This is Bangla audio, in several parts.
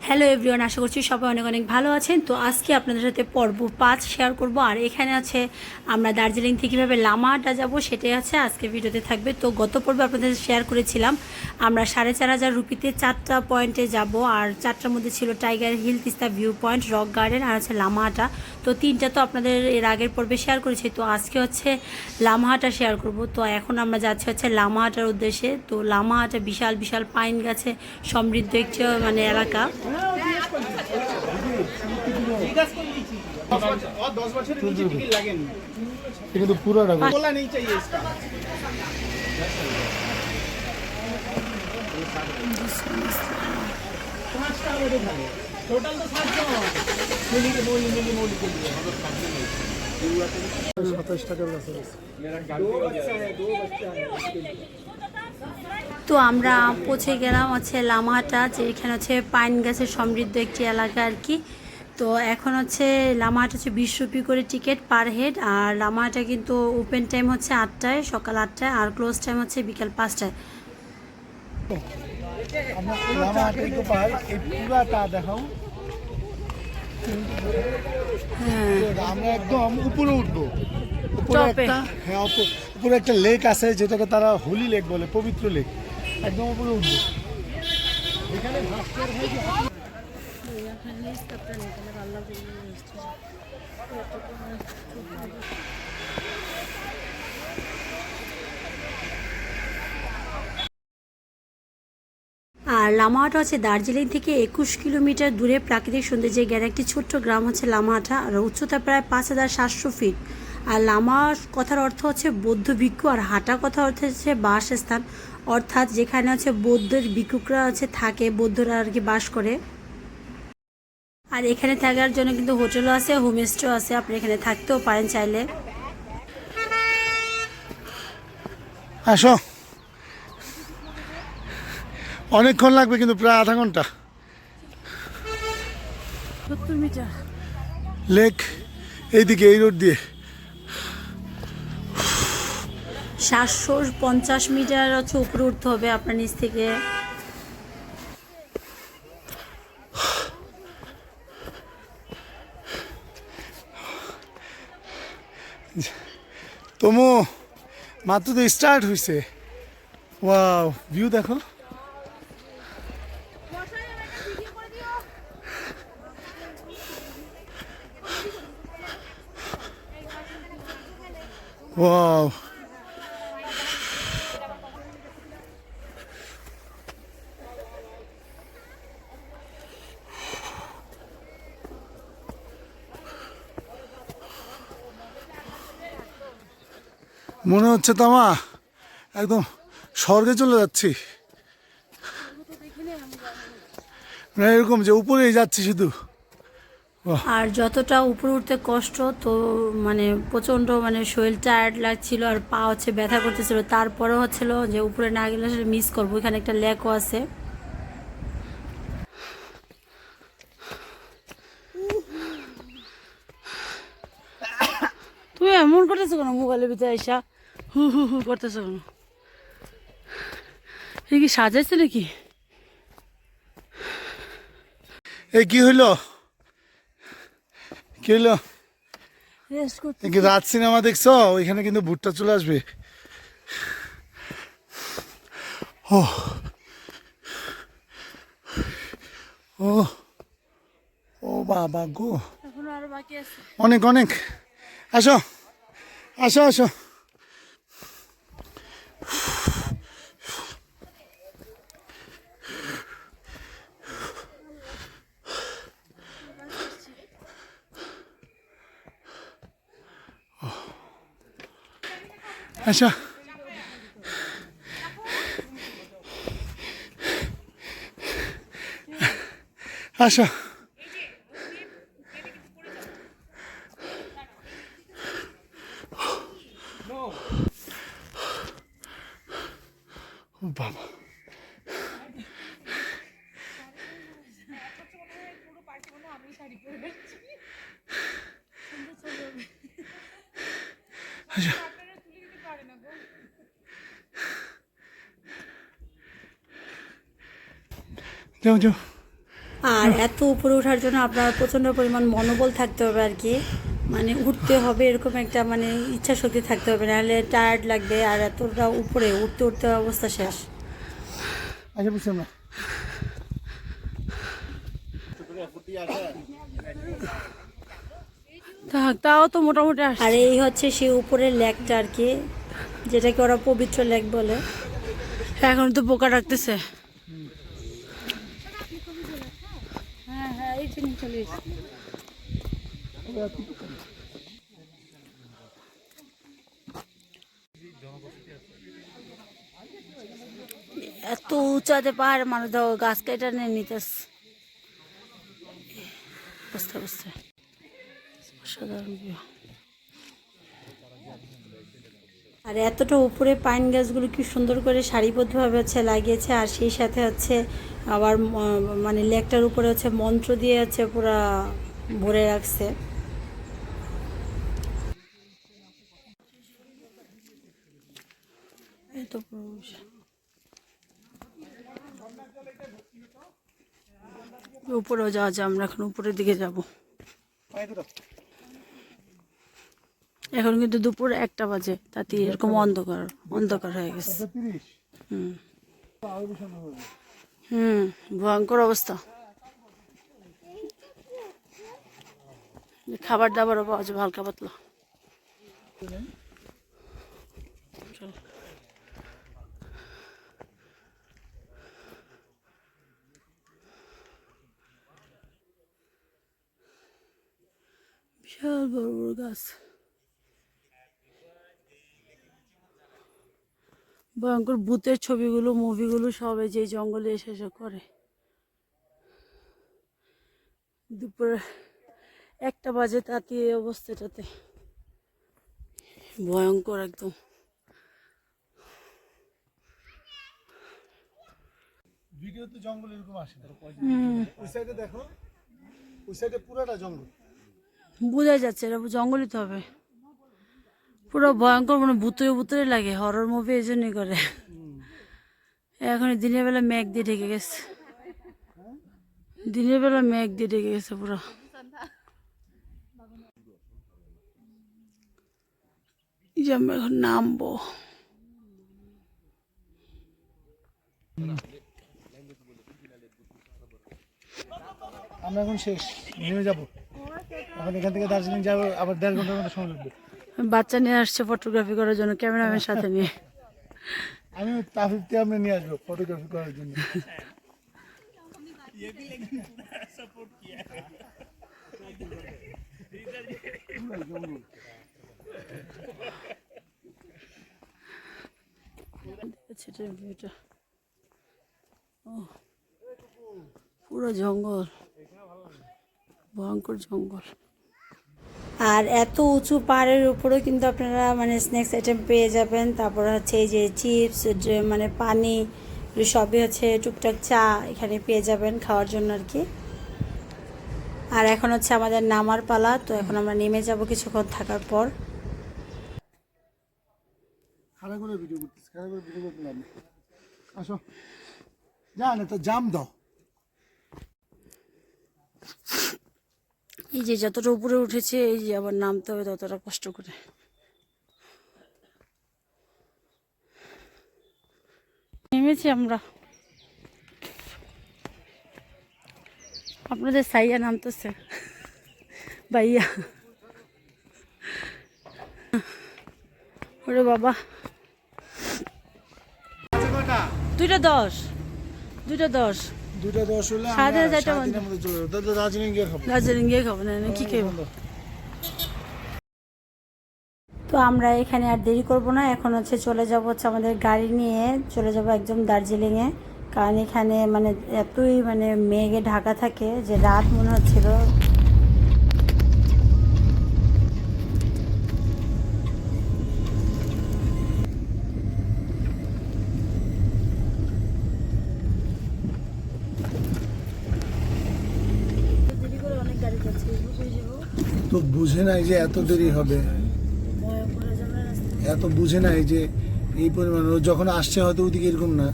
হ্যালো এভরিওয়ান, আশা করছি সবাই অনেক অনেক ভালো আছেন। তো আজকে আপনাদের সাথে পর্ব 5 শেয়ার করব। আর এখানে আছে আমরা দার্জিলিং থেকে কীভাবে লামাটা যাব সেটাই আছে আজকে ভিডিওতে থাকবে। তো গত পর্বে আপনাদের শেয়ার করেছিলাম আমরা 4,500 রুপিতে 4টা পয়েন্টে যাব। আর 4টার মধ্যে ছিল Tiger Hill, Teesta View Point, Rock Garden আর আছে লামাহাটা। তো 3টা তো আপনাদের এর আগের পর্বে শেয়ার করেছি। তো আজকে হচ্ছে লামাহাটা শেয়ার করব। তো এখন আমরা যাচ্ছি হচ্ছে লামাহাটার উদ্দেশ্যে। তো লামাহাটা বিশাল বিশাল পাইন গাছে সমৃদ্ধ একটি এলাকা। और 10 बछर नीचे टिकट लगेंगे लेकिन तो पूरा डबल बोला नहीं चाहिए इसका टोटल तो 700 मिली के मोली के लिए 27 টাকার কাছে दो बच्चा है তো আমরা পৌঁছে গেলাম হচ্ছে লামাহাটা, যে এখানে হচ্ছে পাইন গাছের সমৃদ্ধ একটি এলাকা আর কি। তো এখন হচ্ছে লামাহাটা হচ্ছে 20 রুপি করে টিকিট পার হেড। আর লামাহাটা কিন্তু ওপেন টাইম হচ্ছে 8টায়, সকাল 8টায়, আর ক্লোজ টাইম হচ্ছে বিকাল 5টায়। আমরা একটু পাই এই পুরাটা দেখাও। হ্যাঁ, আমরা একদম উপরে উঠবো। টপে। হ্যাঁ, উপরে একটা লেক আছে যেটাকে তারা হোলি লেক বলে, পবিত্র লেক। একদম উপরে উঠবো। এখানে ভাস্কর হয় যে আর লামাহাটা হচ্ছে দার্জিলিং থেকে 21 কিলোমিটার দূরে প্রাকৃতিক সৌন্দর্যে ঘেরা একটি ছোট্ট গ্রাম হচ্ছে লামাহাটা। আর উচ্চতা প্রায় 5,700 ফিট। আর লামা কথার অর্থ হচ্ছে বৌদ্ধ ভিক্ষু, আর হাটা কথা অর্থ হচ্ছে বাসস্থান, অর্থাৎ যেখানে হচ্ছে বৌদ্ধের ভিক্ষুকরা হচ্ছে থাকে, বৌদ্ধরা আর কি বাস করে। আর এখানে থাকার জন্য কিন্তু হোটেলও আছে, হোমস্টেও আছে, আপনি এখানে থাকতেও পারেন চাইলে। আসো। অনেকক্ষণ লাগবে কিন্তু প্রায় আধা ঘন্টা। 70 মিটার লেক এইদিকে এই রোড দিয়ে 750 মিটার হচ্ছে উপরে উঠতে হবে আপনার নিচ থেকে। তমু মাত্র তো স্টার্ট হয়েছে। ওয়াও, ভিউ দেখো। ওয়াও, মনে হচ্ছে তামা একদম স্বর্গে চলে যাচ্ছি। মানে এরকম যে উপরেই যাচ্ছি শুধু। আর যতটা উপরে উঠতে কষ্ট, তো মানে প্রচণ্ড মানে শরীর টায়ার্ড লাগছিল আর পা হচ্ছে ব্যথা করতেছিল। তারপরেও হচ্ছিল যে উপরে না গেলে আসলে মিস করবো। এখানে একটা লেকও আছে। তুমি এমন করতেছো কেন মোবাইলের ভিতরে আইসা হু হু হু করতেছো কেন? এই কি সাজাইছে নাকি? এই কি হইলো, কি হইলো? রেস্ট করতে। কি রাত সিনেমা দেখছো? ওইখানে কিন্তু ভুট্টা চলে আসবে। ও ও ও বাবা গো, এখনো আরো বাকি আছে। অনেক অনেক। আসো আসো আসো। আসো আসো। ও বাবা, আচ্ছা যাও যাও। আর এত উপরে ওঠার জন্য আপনার প্রচণ্ড পরিমাণ মনোবল থাকতে হবে আর কি, মানে উঠতে হবে এরকম একটা মানে ইচ্ছা শক্তি থাকতে হবে, নাহলে টায়ার্ড লাগবে। আর এতটা উপরে উঠতে উঠতে অবস্থা শেষ। আচ্ছা বুঝলাম না, তাও তো মোটামুটি। আর এই হচ্ছে সেই উপরের লেকটা আর কি, যেটাকে ওরা পবিত্র লেক বলে। এখন তো পোকা ডাকতেছে। হ্যাঁ হ্যাঁ, এই জন্য চলে এসেছি। এত উঁচাতে পাহাড় মানুষ গাছ কেটে নিয়ে নিতেছে বুঝতে বুঝতে। সাধারণ view। আর এতটা উপরে পাইন গাছগুলো কি সুন্দর করে সারিবদ্ধভাবে হচ্ছে লাগিয়েছে, আর সেই সাথে হচ্ছে আবার মানে লেকটার উপরে হচ্ছে মন্ত্র দিয়ে হচ্ছে পুরা ভরে রাখছে। এত উপরেও যাওয়া যায়, আমরা এখন উপরের দিকে যাব। এখন কিন্তু দুপুর 1টা বাজে, তাতে এরকম অন্ধকার অন্ধকার হয়ে গেছে। ভয়ঙ্কর অবস্থা। খাবার দাবারও পাওয়া যাবে হালকা পাতলা। বিশাল বড় বড় গাছ। ভয়ঙ্কর ভূতের ছবিগুলো মুভিগুলো সব এই যে জঙ্গলে এসে এসে করে। দুপুরে 1টা বাজে, তাতে এই অবস্থাটাতে ভয়ঙ্কর একদম। ভিডিওতে জঙ্গল এরকম আসে না। ওই সাইডে দেখো, ওই সাইডে পুরোটা জঙ্গল বোঝা যাচ্ছে, এটা জঙ্গলই তো হবে। পুরো ভয়ঙ্কর, মানে ভূতরে ভূতরে লাগে। হরর মুভি এই জন্যই করে। এখন দিনের বেলা মেঘ দিয়ে ঢেকে গেছে, দিনের বেলা মেঘ দিয়ে ঢেকে গেছে পুরো। এই যে আমরা এখন নামবো। আমরা এখন শেষ, নেমে যাবো। এখন এখান থেকে দার্জিলিং যাবো, আবার 1.5 ঘন্টার মতো সময় লাগবে। বাচ্চা নিয়ে আসছে ফটোগ্রাফি করার জন্য, ক্যামেরাম্যান সাথে নিয়ে। আমি তাফিফকে আমরা নিয়ে আসবো ফটোগ্রাফি করার জন্য। পুরো জঙ্গল, ভয়ঙ্কর জঙ্গল। আর এত উঁচু পাহাড়ের উপরেও কিন্তু আপনারা মানে স্ন্যাক্স আইটেম পেয়ে যাবেন। তারপর হচ্ছে এই যে চিপস, মানে পানি, সবই হচ্ছে টুকটাক চা এখানে পেয়ে যাবেন খাওয়ার জন্য আর কি। আর এখন হচ্ছে আমাদের নামার পালা, তো এখন আমরা নেমে যাব কিছুক্ষণ থাকার পর। খারাপ করে ভিডিও করতেছি, খারাপ করে ভিডিও করতে লাগবে। আসো, যা না তো জাম দাও। এই যে যতটা উপরে উঠেছে, এই যে আবার নামতে হবে ততটা কষ্ট করে। নেমেছি আমরা, আপনাদের সাইয়া নামতেছে ভাইয়া। ওরে বাবা, 2:10, 2:10 হলে সাড়ে আমরা 4টার 7 দিনের মধ্যে চলে যাবো। তাহলে দার্জিলিং গিয়ে খাবো। দার্জিলিং গিয়ে খাবো না, কি খাবো? তো আমরা এখানে আর দেরি করব না, এখন হচ্ছে চলে যাব হচ্ছে আমাদের গাড়ি নিয়ে চলে যাব একদম দার্জিলিংয়ে। কারণ এখানে মানে এতই মানে মেঘে ঢাকা থাকে যে রাত মনে হচ্ছিল। তো বুঝে নাই যে এত দেরি হবে, এত বুঝে নাই যে এই পরিমাণ। যখন আসছে হয়তো ওদিকে এরকম না।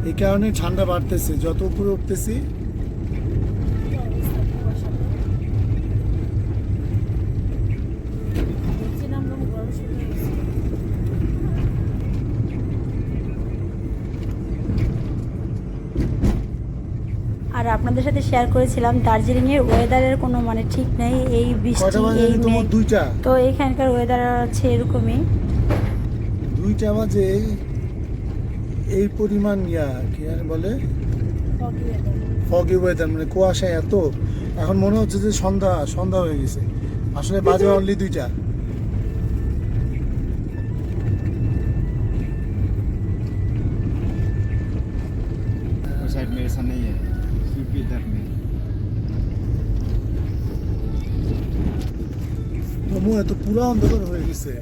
এই কারণে ঠান্ডা বাড়তেছে, যত উপরে উঠতেছি আর আপনাদের সাথে শেয়ার করেছিলাম দার্জিলিংয়ের ওয়েদারের কোনো মানে ঠিক নেই, এই বৃষ্টি কয়টা বাজে এই তোমার? মেঘ। 2টা। তো এখানকার ওয়েদার হচ্ছে এরকমই। 2টা বাজে এই পরিমাণ কি আর বলে ফগি ওয়েদার, মানে কুয়াশা এত। এখন মনে হচ্ছে যে সন্ধ্যা সন্ধ্যা হয়ে গেছে, আসলে বাজে অনলি 2টা। साइड में ऐसा नहीं है, सिर्फ इधर में। মোমো এত পুরো অন্ধকার হয়ে গেছে।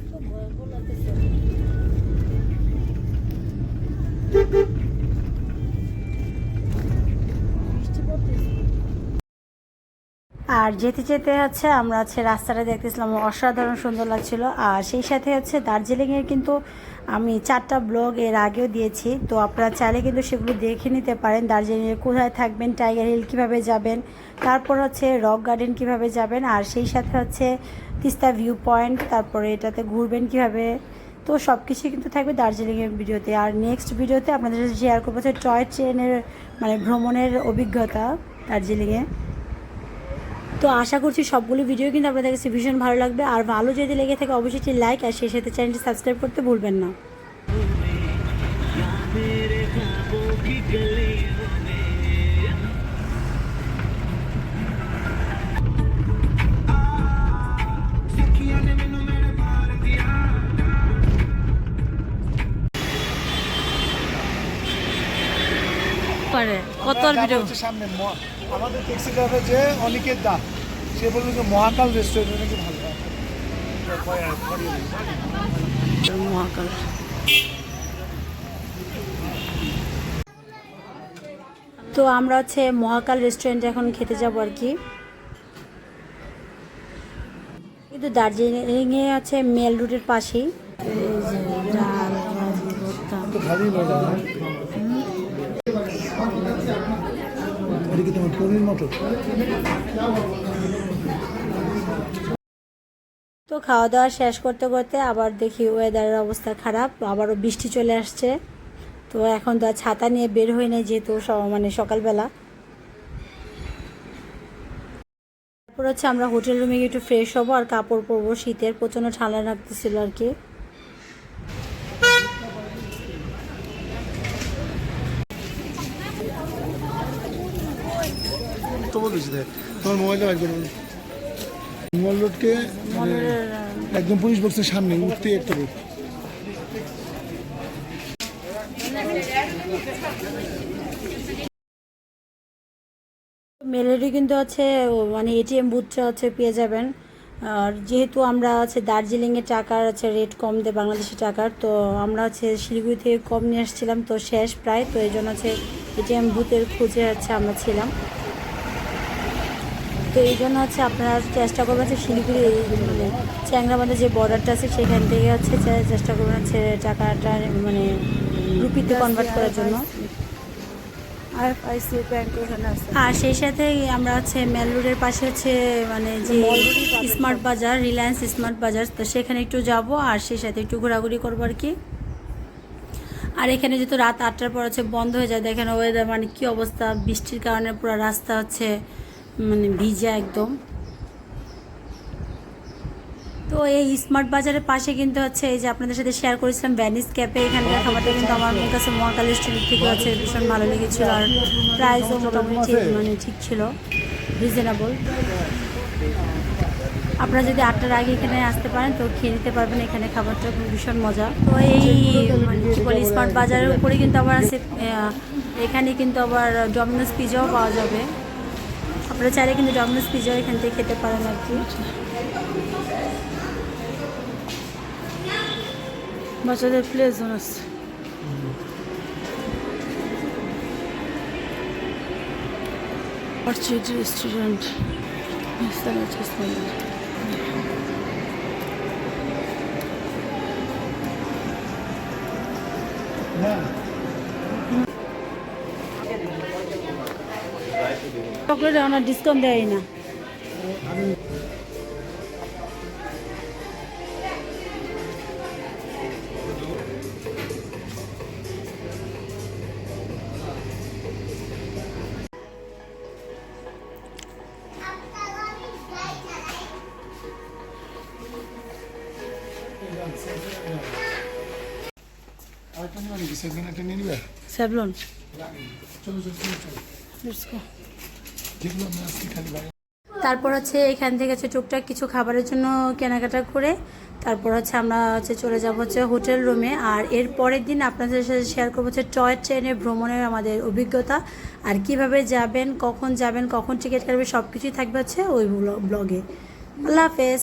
আর যেতে যেতে হচ্ছে আমরা হচ্ছে রাস্তাটা দেখতেছিলাম, অসাধারণ সুন্দর লাগছিল। আর সেই সাথে হচ্ছে দার্জিলিংয়ের কিন্তু আমি 4টা ব্লগ এর আগেও দিয়েছি, তো আপনারা চাইলে কিন্তু সেগুলো দেখে নিতে পারেন। দার্জিলিংয়ে কোথায় থাকবেন, টাইগার হিল কীভাবে যাবেন, তারপর হচ্ছে রক গার্ডেন কীভাবে যাবেন, আর সেই সাথে হচ্ছে তিস্তা ভিউ পয়েন্ট, তারপরে এটাতে ঘুরবেন কীভাবে। তো সব কিছুই কিন্তু থাকবে দার্জিলিংয়ের ভিডিওতে। আর নেক্সট ভিডিওতে আপনাদের সাথে শেয়ার করবো হচ্ছে টয় ট্রেনের মানে ভ্রমণের অভিজ্ঞতা দার্জিলিংয়ে। তো আশা করছি সবগুলো ভিডিও কিন্তু আপনাদের কাছে ভীষণ ভালো লাগবে। আর ভালো যদি লেগে থাকে অবশ্যই একটি লাইক আর সেই সাথে চ্যানেলটি সাবস্ক্রাইব করতে ভুলবেন না। কত ভিডিও সামনে আমাদের ট্যাক্সি ড্রাইভার যে অনিকেত দা, সে বললো যে মহাকাল রেস্টুরেন্ট নাকি ভালো হয়। মহাকাল। তো আমরা হচ্ছে মহাকাল রেস্টুরেন্টে এখন খেতে যাব আর কি। কিন্তু দার্জিলিংয়ে আছে মেল রুটের পাশেই। এই যে ডাল ভাজি ভর্তা। ভালোই মজা। এটা কি তোমার পনির মটর? তো খাওয়া দাওয়া শেষ করতে করতে আবার দেখি ওয়েদারের অবস্থা খারাপ, আবারও বৃষ্টি চলে আসছে। তো এখন তো আর ছাতা নিয়ে বের হই নাই, যেহেতু মানে সকালবেলা। তারপর হচ্ছে আমরা হোটেল রুমে গিয়ে একটু ফ্রেশ হবো আর কাপড় পরবো, শীতের প্রচণ্ড ঠান্ডা লাগতেছিল আর কি। তো বলতেছি দেখ তোমার মোবাইলটা বাইর করুন। মল রোডকে একদম পুলিশ বক্সের সামনে উঠতে একটা রোড। মেলেরই কিন্তু হচ্ছে মানে এটিএম বুথটা হচ্ছে পেয়ে যাবেন। আর যেহেতু আমরা হচ্ছে দার্জিলিংয়ের টাকার হচ্ছে রেট কম দেয় বাংলাদেশি টাকার, তো আমরা হচ্ছে শিলিগুড়ি থেকে কম নিয়ে আসছিলাম, তো শেষ প্রায়, তো এই জন্য হচ্ছে এটিএম বুথের খুঁজে হচ্ছে আমরা ছিলাম। তো এই জন্য হচ্ছে আপনারা চেষ্টা করবেন যে শিলিগুড়ি মানে চ্যাংরাবান্ধা যে বর্ডারটা আছে সেখান থেকে হচ্ছে চেষ্টা করবেন হচ্ছে টাকাটা মানে রুপিতে কনভার্ট করার জন্য। আর সেই সাথে আমরা হচ্ছে মেল রোডের পাশে হচ্ছে মানে যে স্মার্ট বাজার, রিলায়েন্স স্মার্ট বাজার, তো সেখানে একটু যাব আর সেই সাথে একটু ঘোরাঘুরি করবো আর কি। আর এখানে যেহেতু রাত 8টার পর হচ্ছে বন্ধ হয়ে যায়, দেখেন ওয়েদার মানে কি অবস্থা, বৃষ্টির কারণে পুরো রাস্তা হচ্ছে মানে ভিজা একদম। তো এই স্মার্ট বাজারের পাশে কিন্তু হচ্ছে এই যে আপনাদের সাথে শেয়ার করেছিলাম ভ্যানিস ক্যাফে, এখানকার খাবারটা কিন্তু আমার কাছে মহাকাল রেস্টুরেন্ট থেকে হচ্ছে ভীষণ ভালো লেগেছিলো। আর প্রাইসও মোটামুটি মানে ঠিক ছিল, রিজনেবল। আপনারা যদি 8টার আগে এখানে আসতে পারেন তো খেয়ে নিতে পারবেন, এখানে খাবারটা ভীষণ মজা। তো এই মানে কী বলে স্মার্ট বাজারের উপরে কিন্তু আবার আছে এখানে কিন্তু আবার ডমিনোস পিজাও পাওয়া যাবে। আপনারা চাইলে কিন্তু ডমিনোস পিজাও এখান থেকে খেতে পারেন আর কি। বাচ্চাদের প্লে জোন আছে। অর্চিড রেস্টুরেন্ট চকলেটে ওনার ডিসকাউন্ট দেয় না। আরেকটা নিবে নাকি? সেদিন একটা নিয়ে নিবে? স্যাভলন। চলো চলো চলো চলো। যেগুলো আমরা আজকে খালি বাইরে তারপর হচ্ছে এখান থেকে হচ্ছে টুকটাক কিছু খাবারের জন্য কেনাকাটা করে তারপর হচ্ছে আমরা হচ্ছে চলে যাব হচ্ছে হোটেল রুমে। আর এর পরের দিন আপনাদের সাথে শেয়ার করবো হচ্ছে টয় ট্রেনে ভ্রমণের আমাদের অভিজ্ঞতা আর কিভাবে যাবেন, কখন টিকিট কাটবে, সব কিছুই থাকবে হচ্ছে ওই ব্লগে। আল্লাহ হাফেজ।